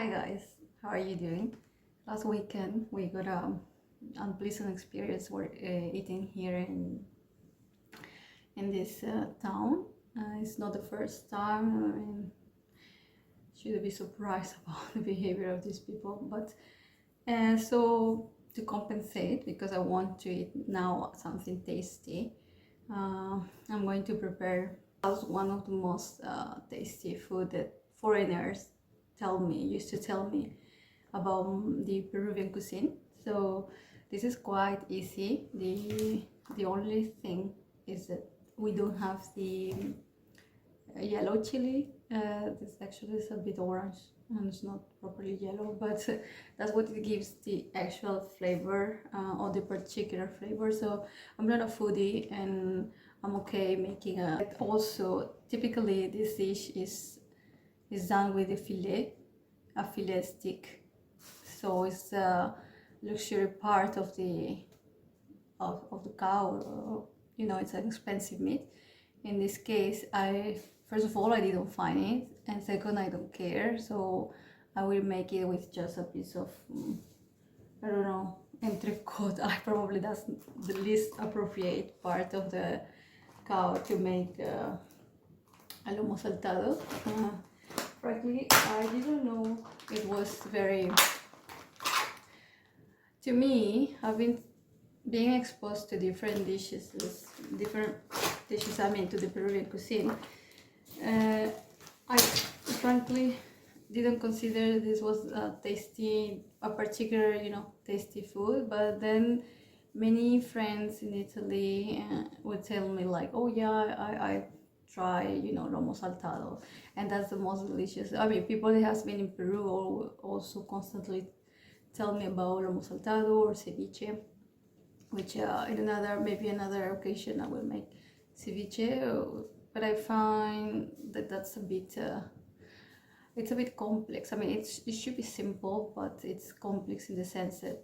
Hi guys, how are you doing? Last weekend we got a unpleasant experience. We're eating here in this town. It's not the first time. I mean, should be surprised about the behavior of these people. But so to compensate, because I want to eat now something tasty, I'm going to prepare one of the most tasty food that foreigners used to tell me about the Peruvian cuisine. So this is quite easy. The only thing is that we don't have the yellow chili. This actually is a bit orange and it's not properly yellow, but that's what it gives the actual flavor or the particular flavor. So I'm not a foodie and I'm okay making a. Also, typically this dish is done with a fillet stick. So it's a luxury part of the cow. You know, it's an expensive meat. In this case, first of all I didn't find it, and second I don't care. So I will make it with just a piece of I don't know, entrecote. Probably that's the least appropriate part of the cow to make a lomo saltado. Frankly, I didn't know it was very. To me, I've been being exposed to different dishes. I mean, to the Peruvian cuisine. I frankly didn't consider this was a particular, tasty food. But then many friends in Italy would tell me like, oh yeah, I try, Lomo Saltado, and that's the most delicious. I mean, people that has been in Peru also constantly tell me about Lomo Saltado or ceviche, which in maybe another occasion I will make ceviche. But I find that that's a bit it's a bit complex. I mean, it should be simple, but it's complex in the sense that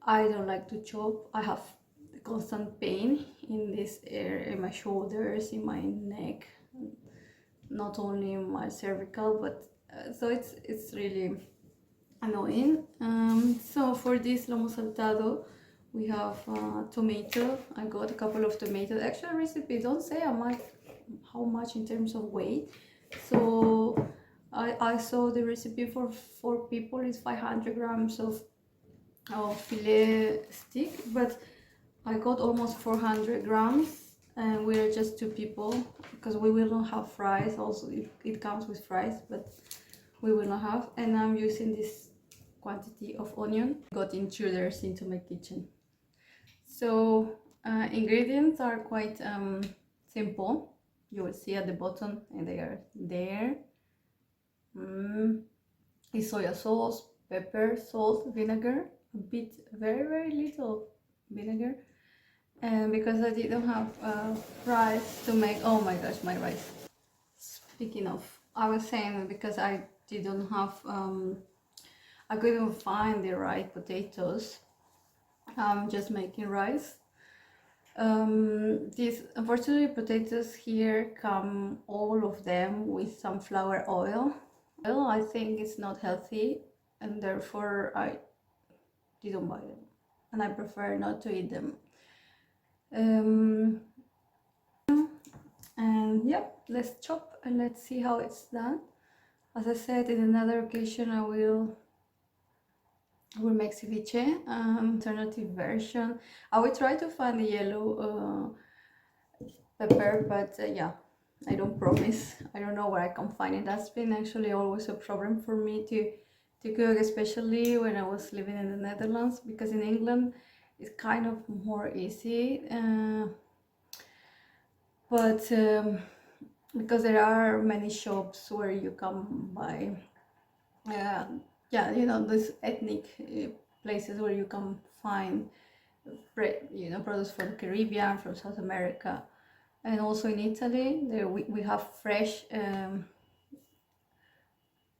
I don't like to chop. I have constant pain in this area, in my shoulders, in my neck, not only in my cervical, but so it's really annoying. So for this lomo saltado, we have tomato. I got a couple of tomatoes. Actually, recipe don't say how much in terms of weight. So I saw the recipe for 4 people is 500 grams of fillet stick, but I got almost 400 grams, and we're just 2 people because we will not have fries. Also, it comes with fries, but we will not have. And I'm using this quantity of onion. Got intruders into my kitchen. So ingredients are quite simple. You will see at the bottom, and they are there. Is soya sauce, pepper, salt, vinegar, a bit, very very little vinegar. And because I didn't have rice to make, oh my gosh, my rice. Speaking of, I was saying because I didn't have I couldn't find the right potatoes. I'm just making rice. These, unfortunately, potatoes here come all of them with sunflower oil. I think it's not healthy, and therefore I didn't buy them, and I prefer not to eat them. And yep, let's chop and let's see how it's done. As I said, in another occasion I will make ceviche, alternative version. I will try to find the yellow pepper, but yeah, I don't promise. I don't know where I can find it. That's been actually always a problem for me to cook, especially when I was living in the Netherlands, because in England it's kind of more easy, but because there are many shops where you can buy these ethnic places where you can find products from the Caribbean, from South America, and also in Italy there we have fresh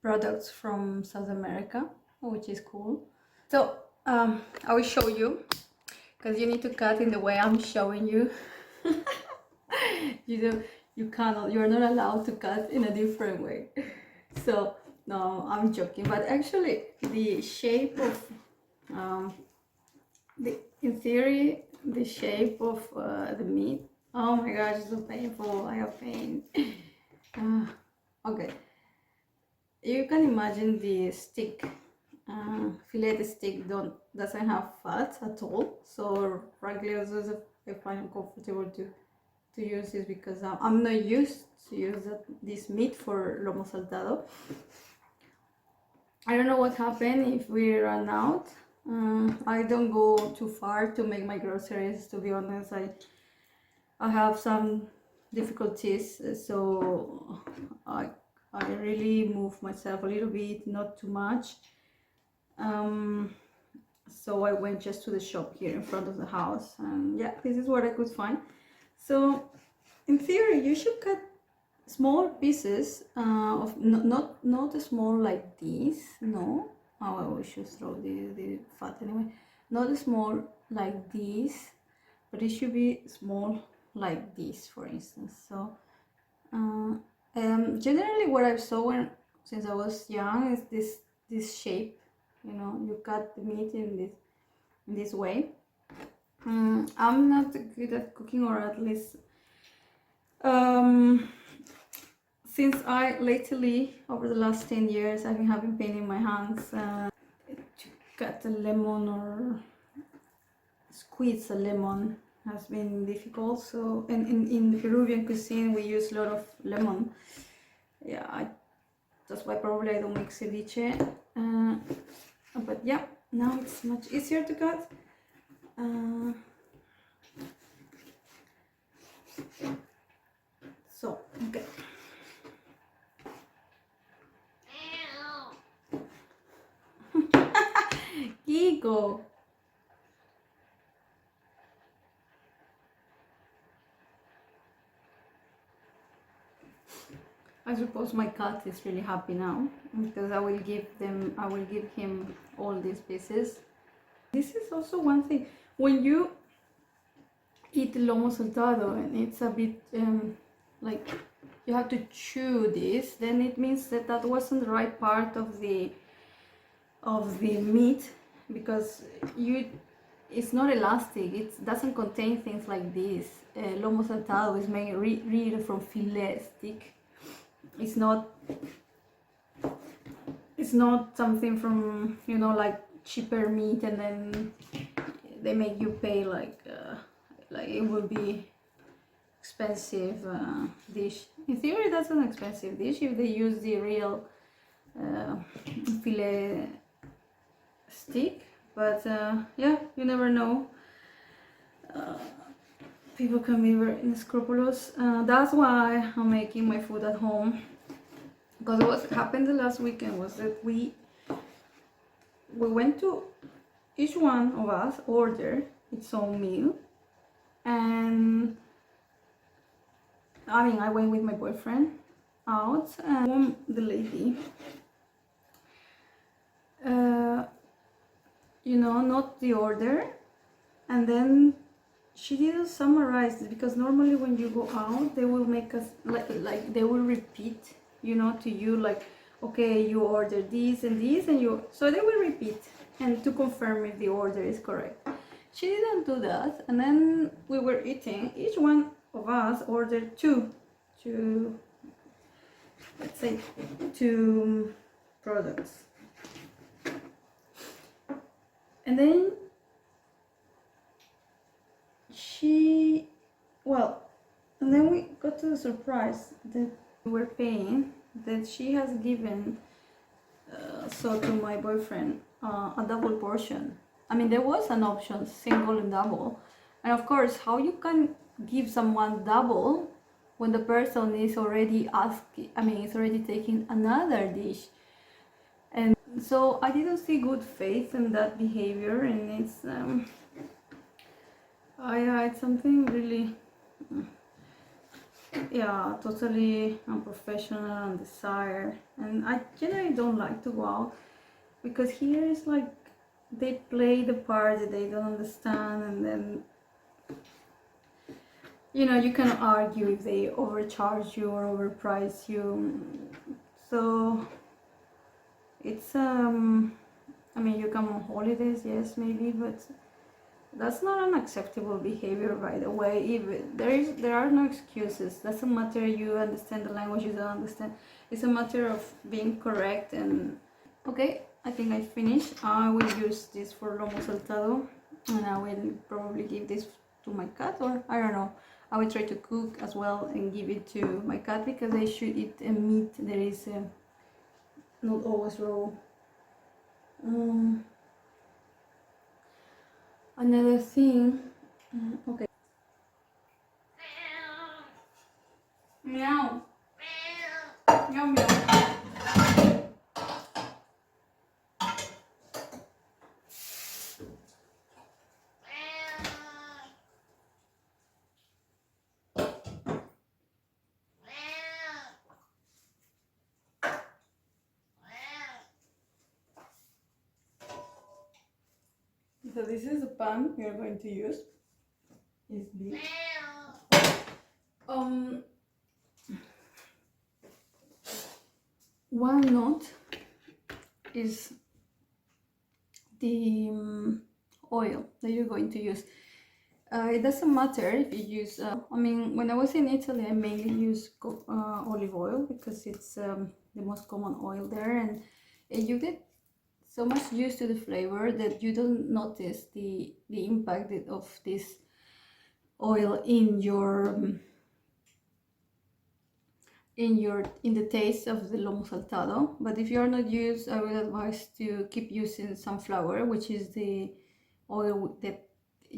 products from South America, which is cool. So I will show you, because you need to cut in the way I'm showing you. You're not allowed to cut in a different way. So No, I'm joking. But actually, the shape of in theory, the shape of the meat. Oh my gosh, it's so painful. I have pain. Okay, you can imagine the stick. Fillet stick doesn't have fat at all. So regularly, I find it comfortable to use this because I'm not used to use this meat for lomo saltado. I don't know what happened if we run out. I don't go too far to make my groceries, to be honest. I have some difficulties, so I really move myself a little bit, not too much. So I went just to the shop here in front of the house, and yeah, this is what I could find. So in theory, you should cut small pieces of not small like this. No, oh, we should throw the fat anyway. Not small like this, but it should be small like this, for instance. So generally what I've seen since I was young is this shape. You know, you cut the meat in this way. I'm not good at cooking, or at least since I lately, over the last 10 years, I've been having pain in my hands to cut a lemon or squeeze a lemon has been difficult. So in Peruvian cuisine we use a lot of lemon. Yeah, that's why probably I don't make ceviche. But yeah, now it's much easier to cut. So okay. Kiko. I suppose my cat is really happy now because I will give him all these pieces. This is also one thing when you eat lomo saltado and it's a bit like you have to chew this, then it means that wasn't the right part of the meat, because it's not elastic. It doesn't contain things like this. Lomo saltado is made really from fillet stick. It's not something from, you know, like cheaper meat and then they make you pay like it will be expensive dish. In theory that's an expensive dish if they use the real fillet stick, but yeah, you never know. People can be very unscrupulous. That's why I'm making my food at home, because what happened the last weekend was that we went to, each one of us ordered its own meal, and I mean I went with my boyfriend out and the lady you know, not the order, and then she didn't summarize it, because normally when you go out they will make us like they will repeat, you know, to you like, okay, you ordered this and this, and you, so they will repeat and to confirm if the order is correct. She didn't do that, and then we were eating, each one of us ordered two, let's say two products, and then and then we got to the surprise that we were paying, that she has given so to my boyfriend a double portion. I mean, there was an option single and double, and of course, how you can give someone double when the person is already asking, I mean, is already taking another dish. And so I didn't see good faith in that behavior, and it's it's something really yeah, totally unprofessional and desired. And I generally don't like to go out, because here is like they play the part that they don't understand, and then, you know, you can argue if they overcharge you or overprice you. So It's I mean, you come on holidays, yes, maybe, but that's not an acceptable behavior, by the way. Even there are no excuses. Doesn't matter you understand the language, you don't understand. It's a matter of being correct. And okay, I think I finished. I will use this for lomo saltado, and I will probably give this to my cat, or I don't know. I will try to cook as well and give it to my cat, because they should eat meat. There is not always raw. Another thing. Okay. Meow. Meow meow. So this is the pan we are going to use. It's big. One note is the oil that you're going to use. It doesn't matter if you use, I mean, when I was in Italy, I mainly use olive oil, because it's the most common oil there, and you get so much used to the flavor that you don't notice the impact of this oil in the taste of the lomo saltado. But if you're not used, I would advise to keep using sunflower, which is the oil that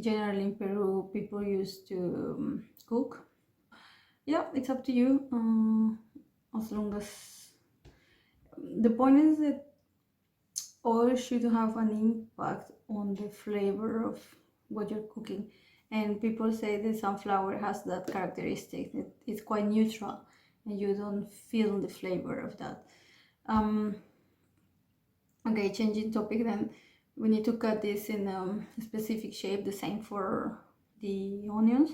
generally in Peru people use to cook. Yeah, it's up to you, as long as the point is that oil should have an impact on the flavor of what you're cooking. And people say the sunflower has that characteristic, that it's quite neutral and you don't feel the flavor of that. Okay, changing topic then. We need to cut this in a specific shape, the same for the onions.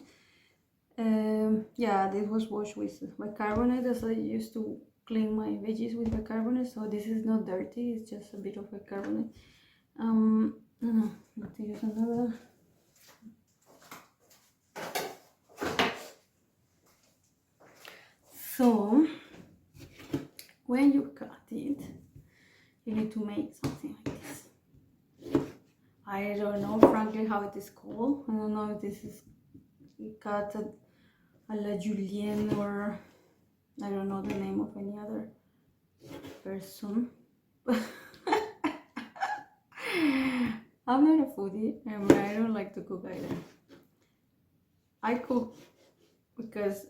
Yeah, this was washed with bicarbonate, as I used to clean my veggies with bicarbonate, so this is not dirty, it's just a bit of bicarbonate. Let's use another. So when you cut it, you need to make something like this. I don't know, frankly, how it is called. I don't know if this is cut a la julienne, or I don't know the name of any other person. I'm not a foodie, and I don't like to cook either. I cook because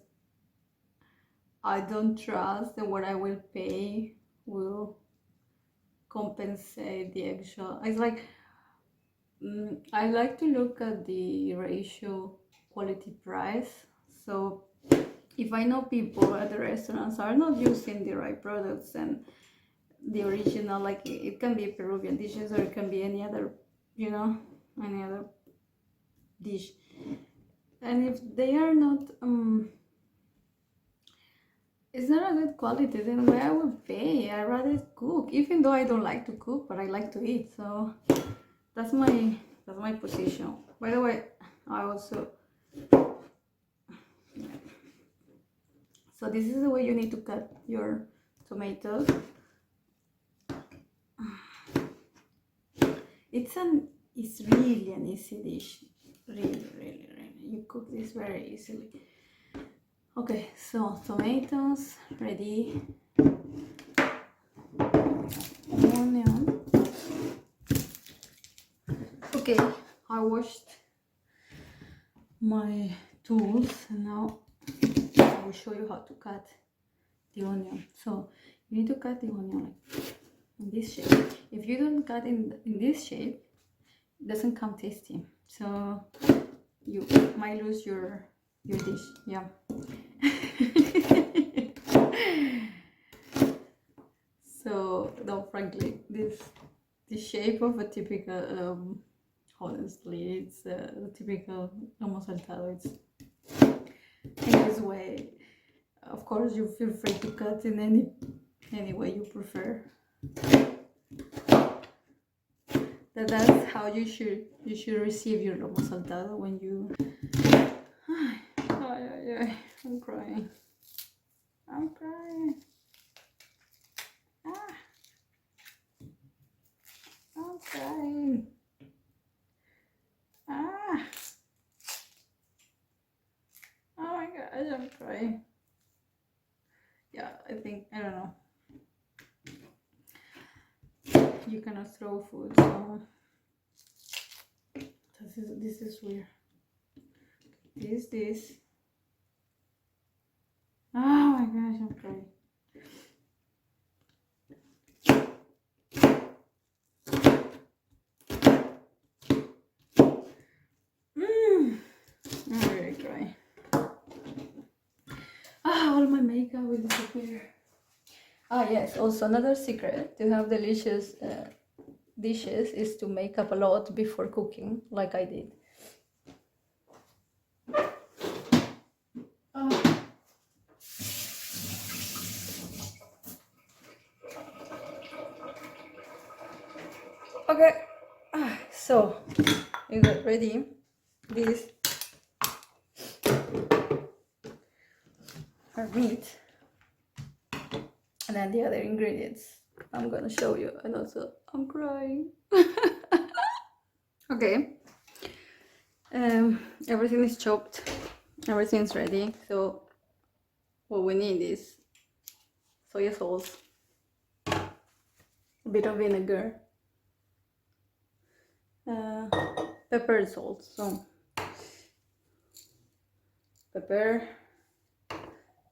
I don't trust that what I will pay will compensate the extra. It's like I like to look at the ratio quality price. So if I know people at the restaurants are not using the right products and the original, like it can be Peruvian dishes or it can be any other, any other dish, and if they are not it's not a good quality, then why I will pay? I rather cook, even though I don't like to cook, but I like to eat. So that's my position. By the way, I also, so this is the way you need to cut your tomatoes. It's really an easy dish. Really. You cook this very easily. Okay, so tomatoes ready. Onion. Okay, I washed my tools, and now I will show you how to cut the onion. So you need to cut the onion like in this shape. If you don't cut in this shape, it doesn't come tasty. So you might lose your dish. Yeah. So no, frankly, the shape of a typical honestly, it's the typical Lomo Saltado. It's in this way. Of course, you feel free to cut in any way you prefer. That's how you should receive your lomo saltado when you. Ay, I'm crying. I'm crying. Ah, I'm crying. Ah, oh my gosh, I'm crying. Yeah, I think, I don't know. You cannot throw food, so this is weird. This. Oh my gosh, I'm crying. I'm really crying. All my makeup will disappear. Yes, also another secret to have delicious dishes is to make up a lot before cooking, like I did. Okay, so you got ready this our meat, and then the other ingredients I'm gonna show you, and also I'm crying. Okay, everything is chopped, everything's ready, so what we need is soy sauce, a bit of vinegar, pepper and salt. So pepper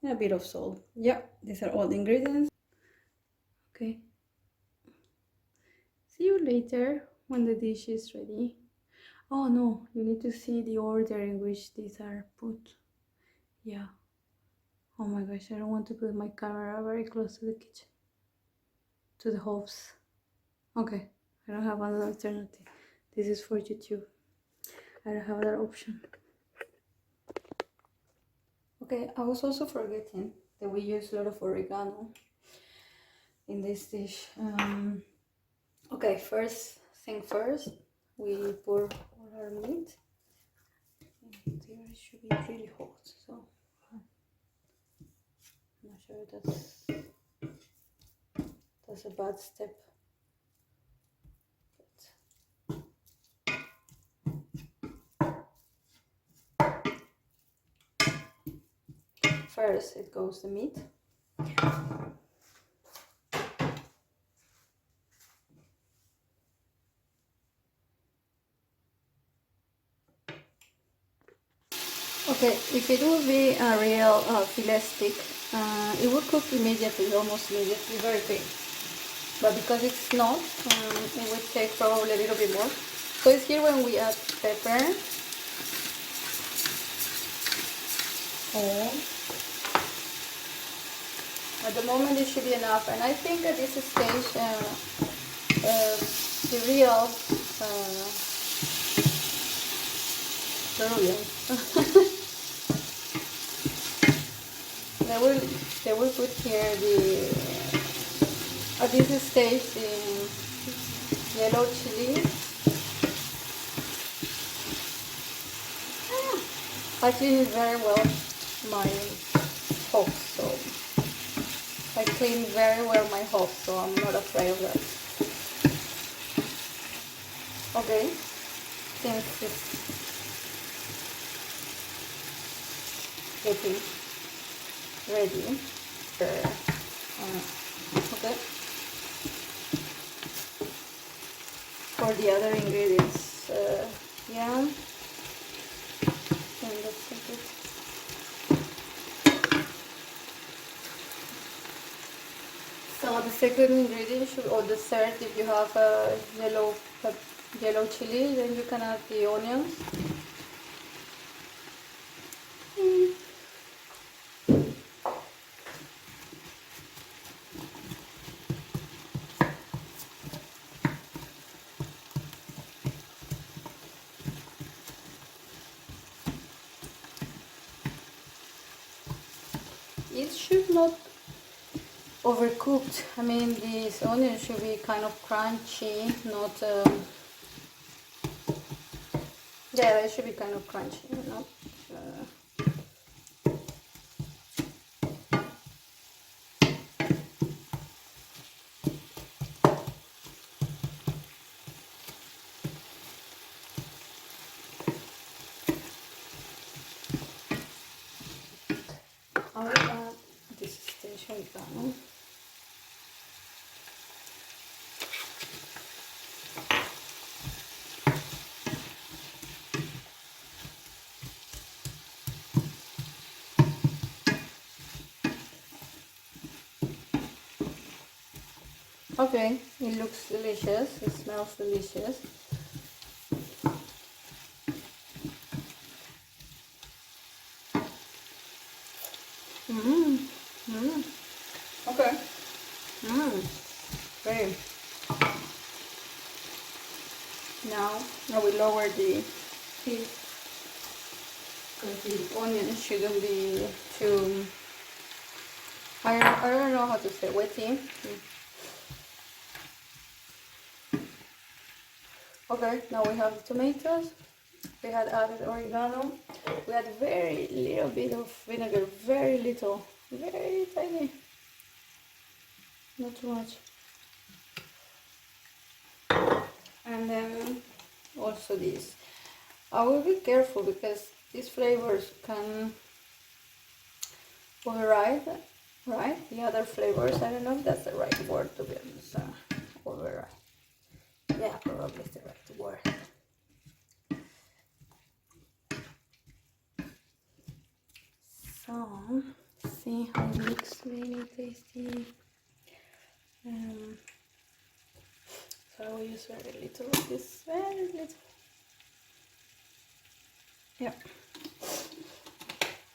and a bit of salt. Yeah, these are all the ingredients. Okay, see you later when the dish is ready. Oh no, you need to see the order in which these are put. Yeah. Oh my gosh, I don't want to put my camera very close to the kitchen, to the hobs. Okay, I don't have another alternative. This is for YouTube. I don't have that option. Okay, I was also forgetting that we use a lot of oregano in this dish. Okay, first thing first, we pour all our meat. And here it should be really hot, so I'm not sure that's a bad step. First, it goes the meat. Okay, if it would be a real filet stick, it would cook immediately, almost immediately, very quick. But because it's not, it would take probably a little bit more. So it's here when we add pepper. Oh. At the moment it should be enough, and I think at this stage the real Peruvian they will put here at this stage the yellow chili. I clean very well my hob, so I clean very well my hob, so I'm not afraid of that. Okay, since it's getting ready, okay, for the other ingredients, yeah, and that's it. So the second ingredient should, or the third, if you have a yellow chili, then you can add the onions. It should not overcooked. I mean, these onions should be kind of crunchy, not yeah, they should be kind of crunchy, not I'll add this station down. Okay, it looks delicious, it smells delicious. Okay. Okay. Now I will lower the heat because the onion shouldn't be too, I don't know how to say, wetty. Okay, now we have the tomatoes. We had added oregano. We had very little bit of vinegar, very little, very tiny, not too much. And then also this. I will be careful because these flavors can override, right? The other flavors. I don't know if that's the right word, to be honest. Override. Yeah, probably is the right word. So, see how it looks, really tasty. So I will use very little of this, very little. Yeah.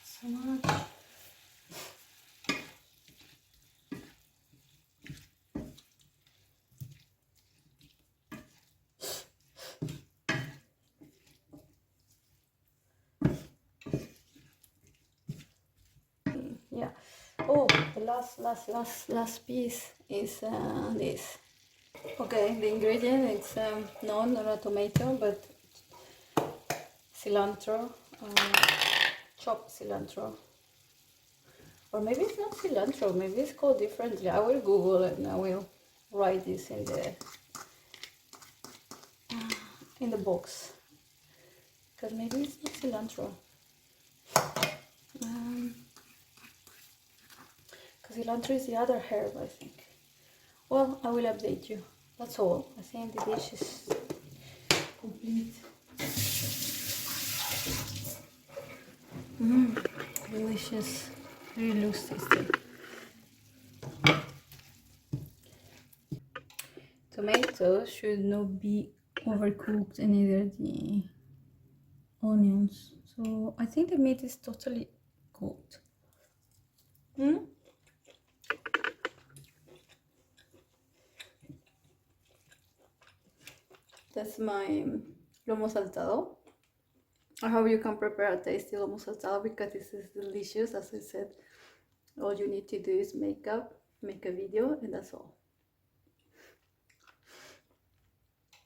So much. Yeah. Oh, the last piece is this. Okay, the ingredient it's no, not a tomato, but cilantro, chopped cilantro. Or maybe it's not cilantro, maybe it's called differently. I will Google it and I will write this in the box. Because maybe it's not cilantro. Because cilantro is the other herb, I think. Well, I will update you. That's all. I think the dish is complete. Delicious. Really looks tasty. Tomatoes should not be overcooked, and neither the onions. So I think the meat is totally cooked. That's my lomo saltado. I hope you can prepare a tasty lomo saltado because this is delicious. As I said, all you need to do is make a video, and that's all.